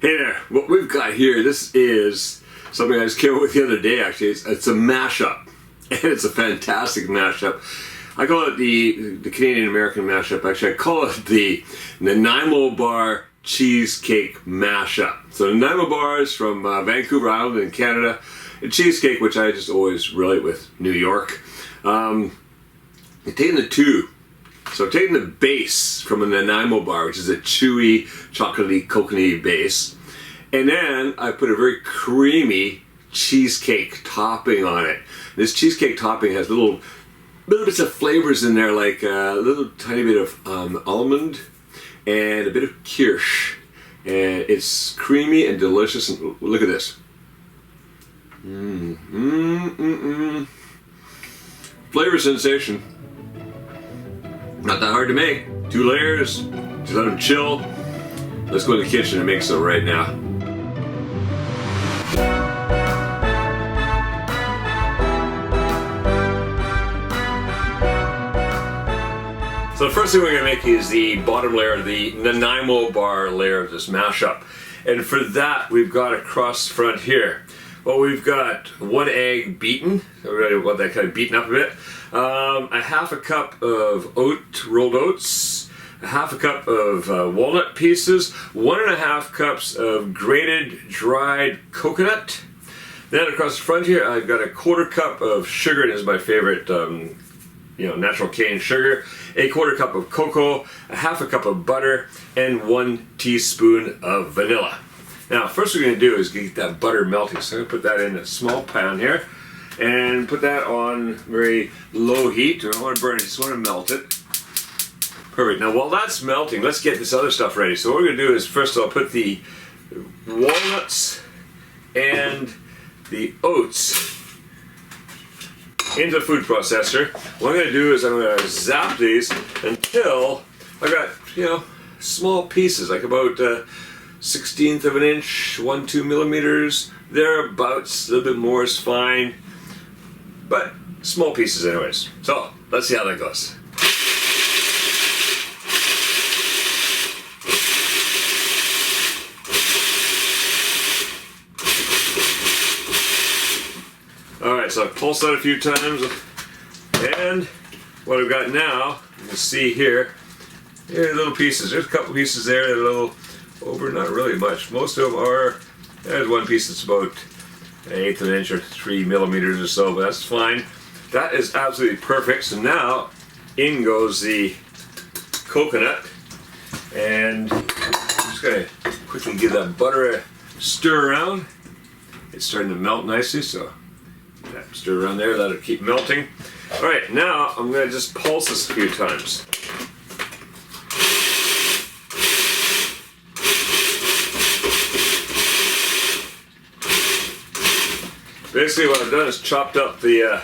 Hey there, what we've got here, this is something I just came up with the other day actually. It's a mashup, and it's a fantastic mashup. I call it the Canadian American mashup. Actually, I call it the Nanaimo Bar Cheesecake mashup. So Nanaimo Bar is from Vancouver Island in Canada, and Cheesecake, which I just always relate with New York. I've taken the two. So I've taken the base from a Nanaimo bar, which is a chewy, chocolatey, coconutty base, and then I put a very creamy cheesecake topping on it. This cheesecake topping has little bits of flavors in there, like a little tiny bit of almond and a bit of kirsch, and it's creamy and delicious. And look at this. Flavor sensation. Not that hard to make. 2 layers, just let them chill. Let's go in the kitchen and make some right now. So the first thing we're going to make is the bottom layer, the Nanaimo bar layer of this mashup. And for that, we've got across the front here. Well, we've got 1 egg beaten. So we really want that kind of beaten up a bit. A half a cup of rolled oats, a half a cup of walnut pieces, 1.5 cups of grated dried coconut. Then across the front here, I've got a 1/4 cup of sugar. This is my favorite, natural cane sugar. A 1/4 cup of cocoa, a half a cup of butter, and 1 teaspoon of vanilla. Now, first what we're going to do is get that butter melting. So I'm going to put that in a small pan here and put that on very low heat. I don't want to burn it, I just want to melt it. Perfect. Now, while that's melting, let's get this other stuff ready. So what we're going to do is first I'll put the walnuts and the oats into the food processor. What I'm going to do is I'm going to zap these until I've got, small pieces, like about 1/16 of an inch, 1-2 millimeters, thereabouts. A little bit more is fine, but small pieces anyways. So let's see how that goes. Alright, so I've pulsed that a few times, and what I've got now, you can see here are little pieces. There's a couple pieces there that are a little over, not really much. Most of them are, there's one piece that's about 1/8 of an inch or 3 millimeters or so, but that's fine. That is absolutely perfect. So now in goes the coconut, and I'm just going to quickly give that butter a stir around. It's starting to melt nicely, so stir around there, let it keep melting. Alright, now I'm going to just pulse this a few times. Basically what I've done is chopped up the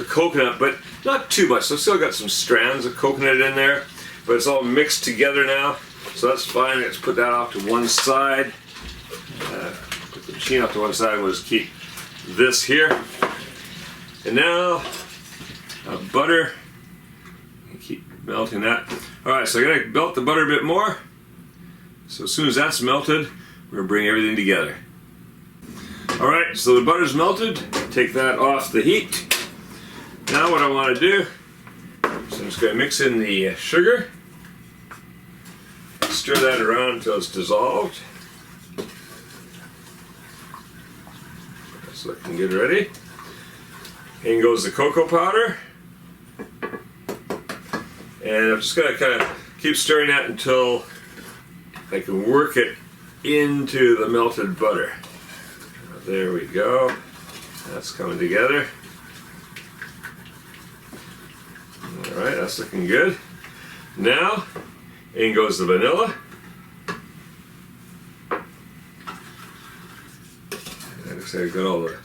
coconut, but not too much. So I've still got some strands of coconut in there, but it's all mixed together now, so that's fine. Let's put that off to one side. Put the machine off to one side, and we'll just keep this here. And now butter. Keep melting that. Alright, so I'm going to melt the butter a bit more. So as soon as that's melted, we're going to bring everything together. Alright, so the butter's melted. Take that off the heat. Now what I want to do is I'm just going to mix in the sugar. Stir that around until it's dissolved. That's looking good already. In goes the cocoa powder. And I'm just going to kind of keep stirring that until I can work it into the melted butter. There we go. That's coming together. Alright, that's looking good. Now, in goes the vanilla. And looks like I got all the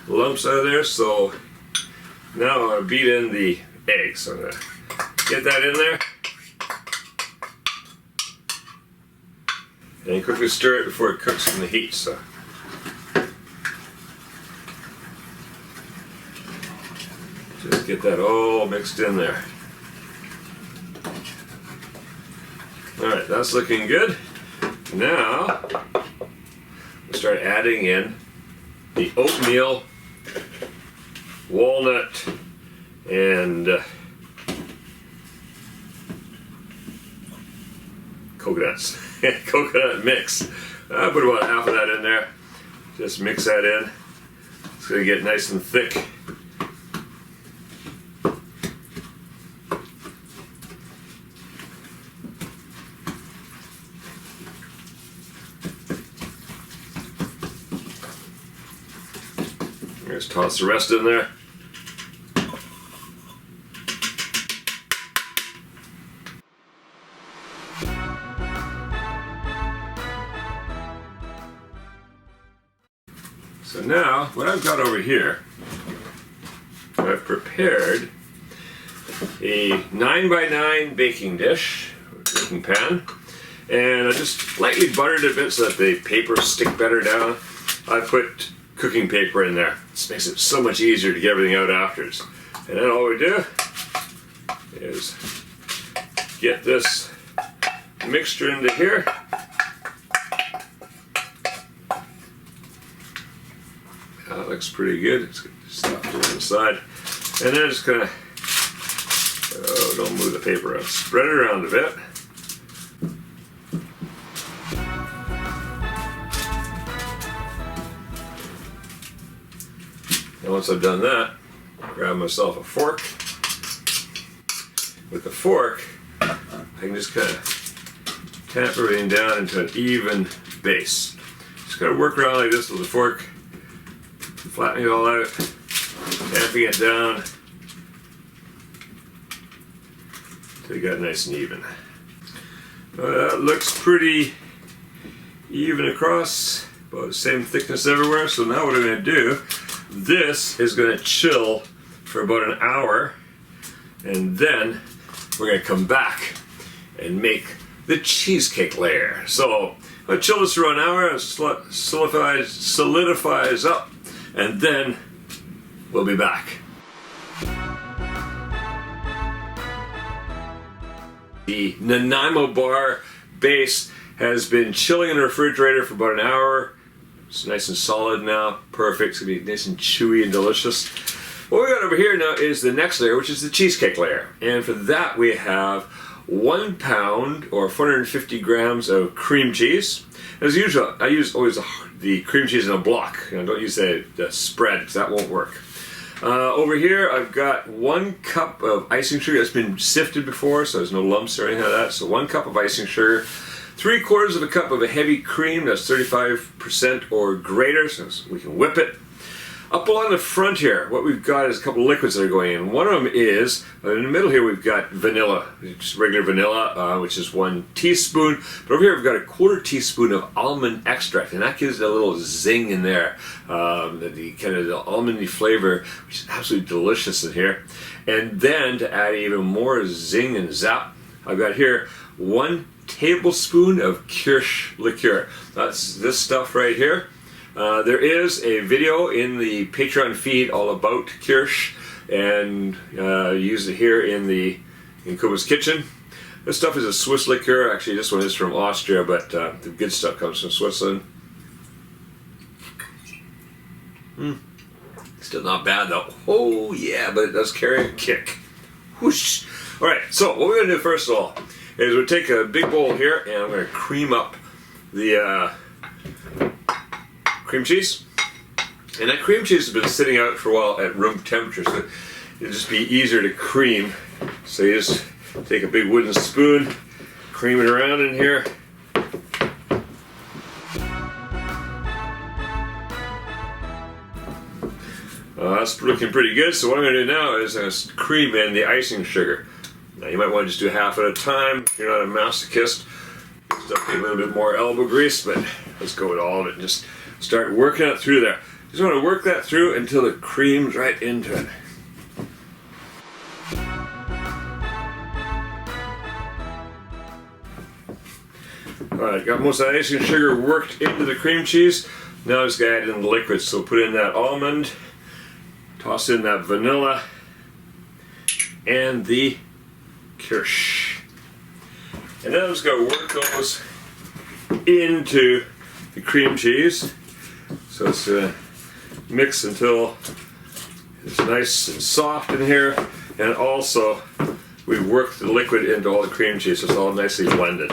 lumps out of there, so now I'm going to beat in the eggs. So I'm going to get that in there. And quickly stir it before it cooks from the heat. So just get that all mixed in there. Alright, that's looking good. now we'll start adding in the oatmeal, walnut, and coconuts. Coconut mix. I'll put about half of that in there. Just mix that in. It's going to get nice and thick. Just toss the rest in there. So now, what I've got over here, I've prepared a 9x9 baking dish, or baking pan, and I just lightly buttered it a bit so that the paper stick better down. I put cooking paper in there. This makes it so much easier to get everything out afterwards. And then all we do is get this mixture into here. That looks pretty good. It's got stuff to one side. And then just kind of, oh, don't move the paper around. Spread it around a bit. And once I've done that, grab myself a fork. With the fork, I can just kind of tamp everything down into an even base. Just gotta work around like this with the fork, flattening it all out, tamping it down until you got it nice and even. That looks pretty even across, about the same thickness everywhere. So now what I'm gonna do, this is going to chill for about an hour, and then we're going to come back and make the cheesecake layer. So I'll chill this for an hour, it solidifies up, and then we'll be back. The Nanaimo bar base has been chilling in the refrigerator for about an hour. It's nice and solid now, perfect. It's gonna be nice and chewy and delicious. What we got over here now is the next layer, which is the cheesecake layer. And for that we have 1 pound or 450 grams of cream cheese. As usual, I use always the cream cheese in a block. You know, don't use the spread because that won't work. Over here I've got 1 cup of icing sugar that's been sifted before, so there's no lumps or anything like that. So 1 cup of icing sugar. 3/4 of a cup of a heavy cream that's 35% or greater, so we can whip it. Up along the front here, what we've got is a couple of liquids that are going in. One of them is, in the middle here we've got vanilla, just regular vanilla, which is 1 teaspoon. But over here we've got a 1/4 teaspoon of almond extract, and that gives it a little zing in there. The kind of the almondy flavor, which is absolutely delicious in here. And then to add even more zing and zap, I've got here 1 tablespoon of kirsch liqueur. That's this stuff right here. There is a video in the Patreon feed all about kirsch, and use it here in Kuma's kitchen. This stuff is a Swiss liqueur. Actually, this one is from Austria, but the good stuff comes from Switzerland. Still not bad though. Oh yeah, but it does carry a kick. Whoosh. All right, so what we're gonna do first of all is we'll take a big bowl here, and I'm going to cream up the cream cheese. And that cream cheese has been sitting out for a while at room temperature, so it'll just be easier to cream. So you just take a big wooden spoon, cream it around in here. That's looking pretty good. So what I'm going to do now is I'm going to cream in the icing sugar. Now you might want to just do half at a time. If you're not a masochist, stuff need a little bit more elbow grease, but let's go with all of it and just start working it through there. Just want to work that through until it creams right into it. Alright, got most of that icing sugar worked into the cream cheese. Now I'm just going to add in the liquid. So put in that almond, toss in that vanilla, and the kirsch. And then I'm just going to work those into the cream cheese. So it's mix until it's nice and soft in here, and also we work the liquid into all the cream cheese so it's all nicely blended.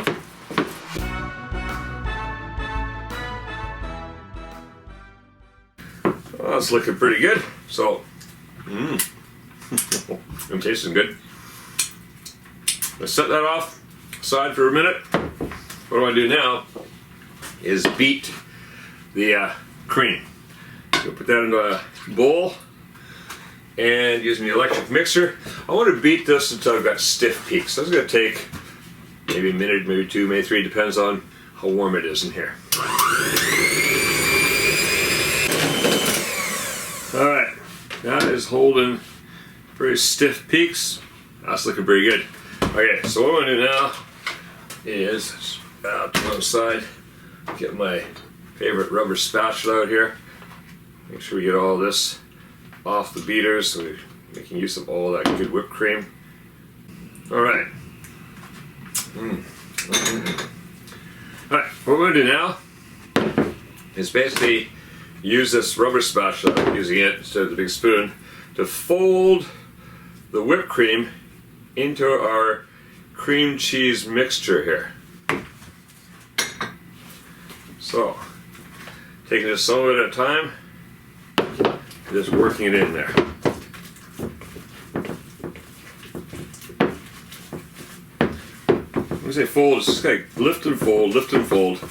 Well, it's looking pretty good. So, I'm tasting good. Let's set that off aside for a minute. What I want to do now is beat the cream. So put that into a bowl and using the electric mixer. I want to beat this until I've got stiff peaks. So it's going to take maybe a minute, maybe two, maybe three, depends on how warm it is in here. Alright, that is holding very stiff peaks. That's looking pretty good. Okay, so what I'm going to do now is out to one side, get my favorite rubber spatula out here. Make sure we get all this off the beaters so we're making use of all that good whipped cream. Alright. Alright, what we're going to do now is basically use this rubber spatula, I'm using it instead of the big spoon, to fold the whipped cream into our cream cheese mixture here. So, taking this some of it at a time, just working it in there. When I say fold, it's just like lift and fold, lift and fold.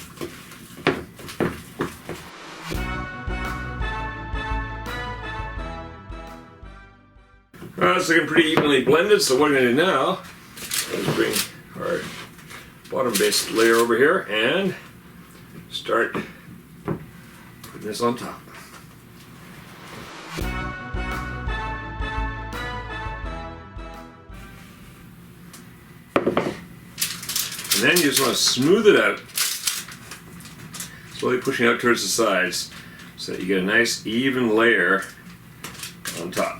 It's looking pretty evenly blended, so what I'm going to do now is bring our bottom base layer over here and start putting this on top. And then you just want to smooth it out, slowly pushing out towards the sides so that you get a nice even layer on top.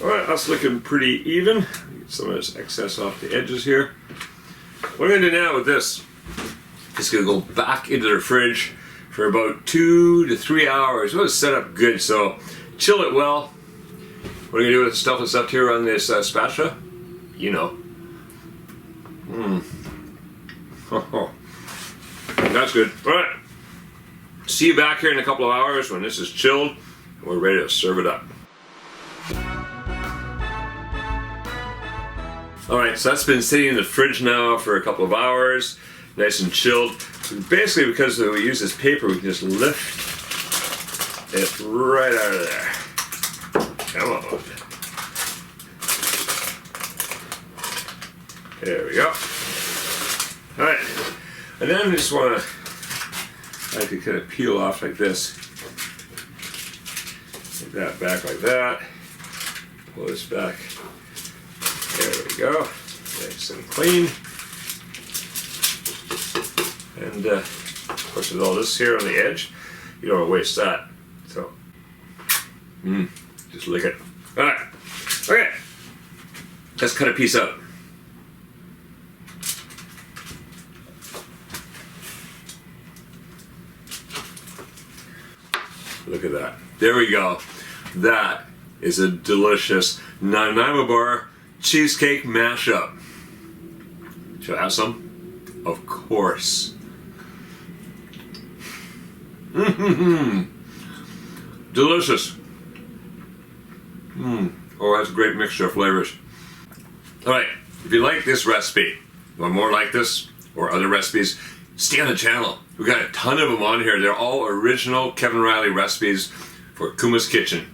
Alright, that's looking pretty even. Get some of this excess off the edges here. What I'm going to do now with this is going to go back into the fridge for about 2 to 3 hours. We'll set up good, so chill it well. What are you going to do with the stuff that's up here on this spatula? You know. That's good. Alright. See you back here in a couple of hours when this is chilled and we're ready to serve it up. Alright, so that's been sitting in the fridge now for a couple of hours, nice and chilled. So basically, because we use this paper, we can just lift it right out of there. Come on. There we go. Alright, and then we just want to, I can kind of peel off like this. Take that back like that. Pull this back. There we go, nice and clean. And of course with all this here on the edge, you don't want to waste that. So, just lick it. Alright, okay, let's cut a piece out. Look at that. There we go. That is a delicious Nanaimo bar cheesecake mashup. Should I have some? Of course. Delicious. Oh, that's a great mixture of flavors. Alright, if you like this recipe, you want more like this or other recipes, stay on the channel. We've got a ton of them on here. They're all original Kevin Riley recipes for Kuma's Kitchen.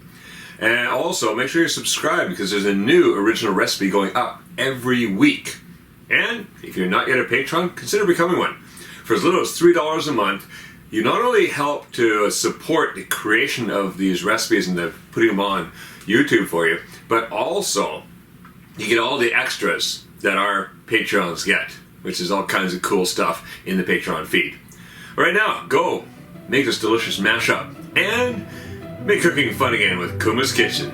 And also, make sure you subscribe because there's a new original recipe going up every week. And if you're not yet a patron, consider becoming one. For as little as $3 a month, you not only help to support the creation of these recipes and putting them on YouTube for you, but also you get all the extras that our Patrons get, which is all kinds of cool stuff in the Patreon feed. Right now, go make this delicious mashup and make cooking fun again with Kuma's Kitchen.